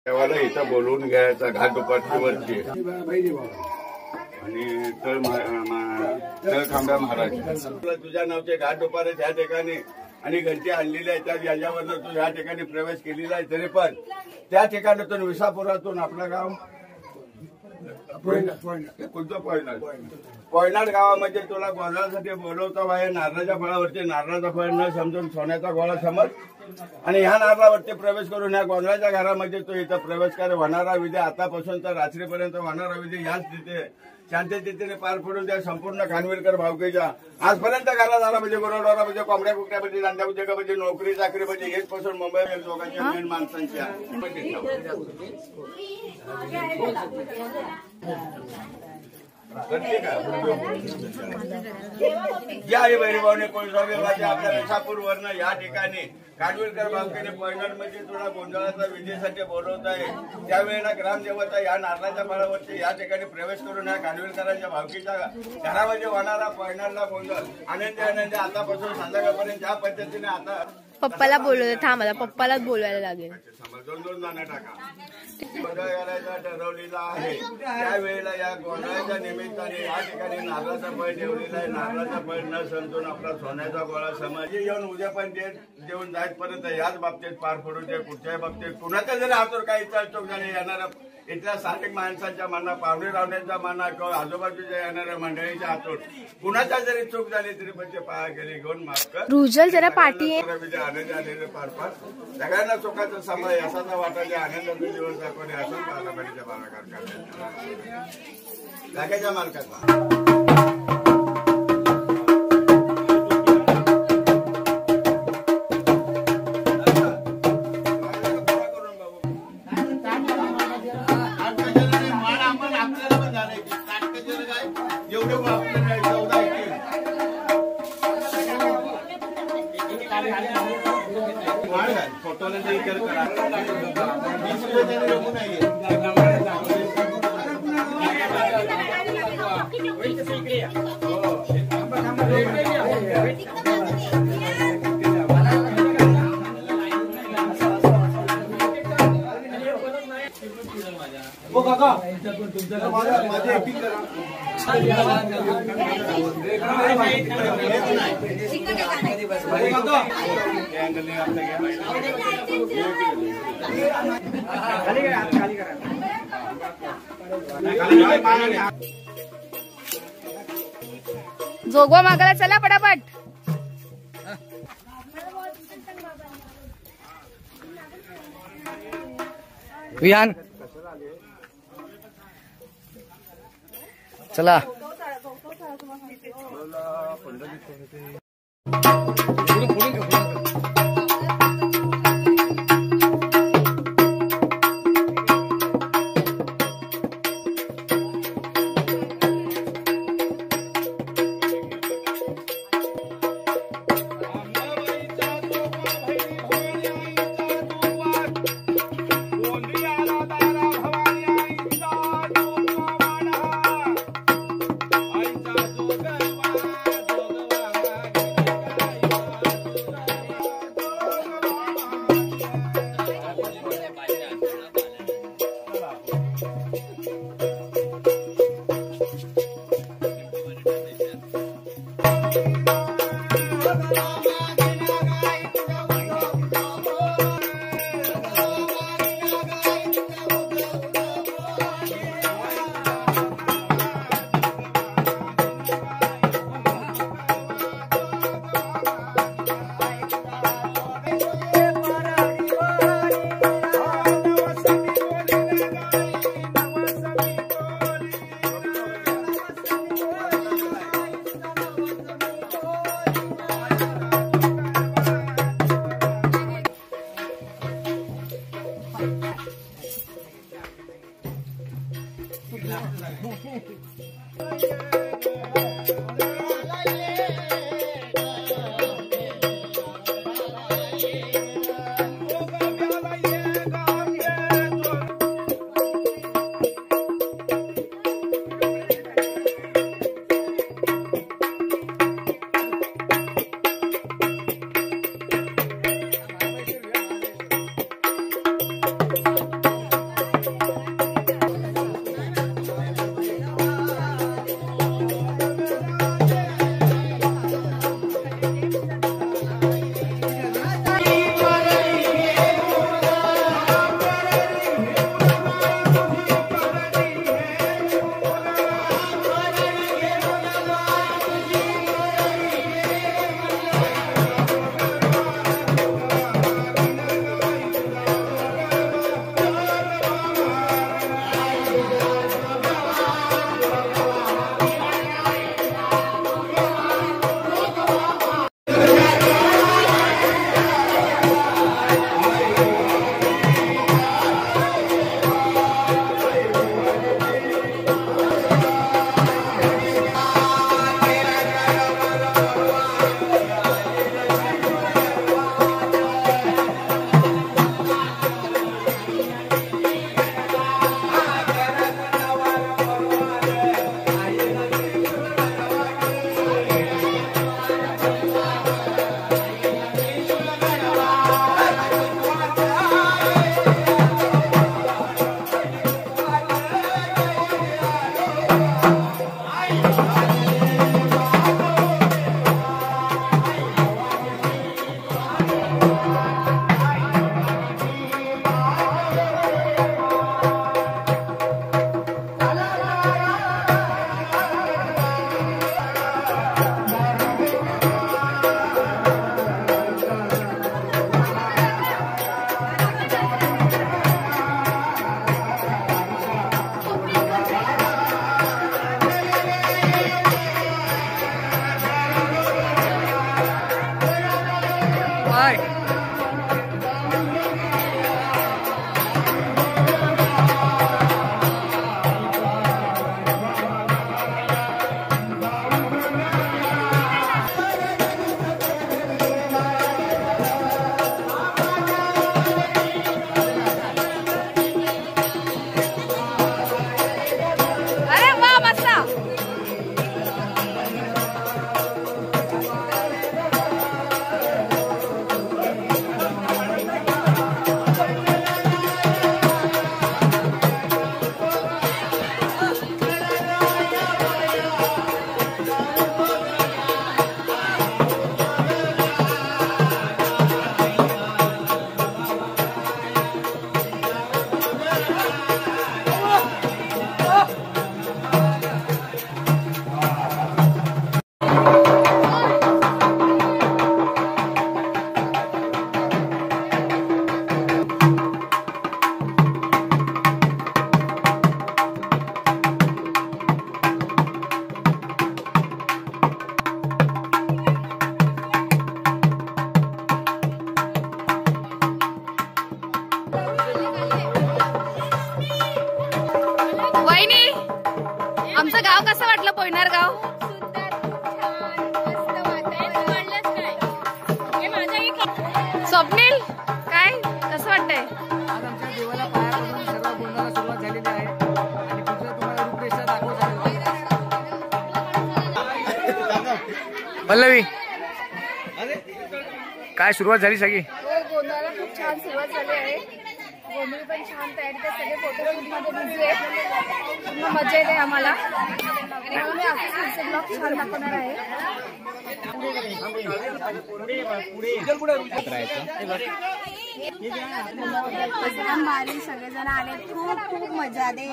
देवाला इथं बोलवून घ्यायचा घाटोपाटीवरची आणि तळखांब्या महाराज तुझ्या नावचे घाटोपारे त्या ठिकाणी आणि घंटी आणलेली आहे त्या याच्यावरनं तू या ठिकाणी प्रवेश केलेला आहे. तरी पण त्या ठिकाणातून विसापुरातून आपलं गाव कोणतं पॉयनाड गावामध्ये तुला गोंधळासाठी बोलवतो आहे. नारळाच्या फळावरती नारळाचा फळ न समजून सोन्याचा गोळा समज आणि ह्या नारळावरती प्रवेश करून ह्या गोंधळाच्या घरामध्ये तो इथं प्रवेश कर. होणारा विधी आतापासून तर रात्रीपर्यंत होणारा विधी याच तिथे शांततेने पार पडून त्या संपूर्ण खानविलकर भावकीच्या आजपर्यंत घरात झाला म्हणजे गुरवडोरा म्हणजे कोंबड्या कुकड्या म्हणजे दांड्या उद्योगा म्हणजे नोकरी चाकरी म्हणजे हेच पासून मुंबई लोकांच्या मेन माणसांच्या या आई बहिणीभाऊने कोळसाविभागाच्या आपल्या विसापूरवरनं या ठिकाणी खानविलकर भावकीने पॉयनरमध्ये तुला गोंधळाचा विधीसाठी बोलवत आहे. त्यावेळेला ग्रामदेवता या नारळाच्या फळावरती या ठिकाणी प्रवेश करून या खानविलकरांच्या भावकीच्या घरामध्ये होणारा पॉयनरला गोंधळ आनंदी आतापासून संध्याकाळपर्यंत ज्या पद्धतीने आता पप्पाला बोलवलं था मला पप्पालाच बोलवायला लागेल. दोन जाण्या टाका गोंधळ करायचा ठरवलेला आहे. त्यावेळेला या गोंधळाच्या निमित्ताने या ठिकाणी नारळाचा फळ ठेवलेला आहे. नारळाचा फळ न समजून आपला सोन्याचा गोळा समज येऊन उद्या पण ते देऊन जायपर्यंत याच बाबतीत पार पडून ते कुठच्याही बाबतीत कुणाच्या जरी हातून काही चळचोक झाली येणारा इथल्या स्थानिक माणसांच्या मना पाहुणे रावण्यांच्या मना किंवा आजूबाजूच्या येणाऱ्या मंडळीच्या हातून कुणाच्या जरी चूक झाली तरी पण ते पाया गेली घेऊन माफ कर. रुजल जरा पाठी आनंद आलेले पार पार सगळ्यांना सुखाचा समय असाचा वाटायचा आनंदाचा दिवस दाखवणे असं बाराबारीच्या बाराकार जागेच्या मालकाचा जोगवा मागायला चला पटापट. विहान चला वहिनी आमचं गाव कसं वाटलं पोयनार गाव? स्वप्नील काय कसं वाटतंय? आज आमच्या देवाला पाया पडून सर्व गोंधळाला सुरुवात झालेली आहे आणि पुढचं तुम्हाला रूपरेषा दाखवत आहे. पल्लवी काय सुरुवात झाली सगळी? गोंधळाला खूप छान सुरुवात झाली आहे. गोंधळी पण छान तयारी ते सगळे फोटोशूट मध्ये बिझी आहेत. पूर्ण मजा येते आम्हाला आणि आम्ही असं ब्लॉग छान दाखवणार आहे. सगळेजण आले खूप खूप मजा आली.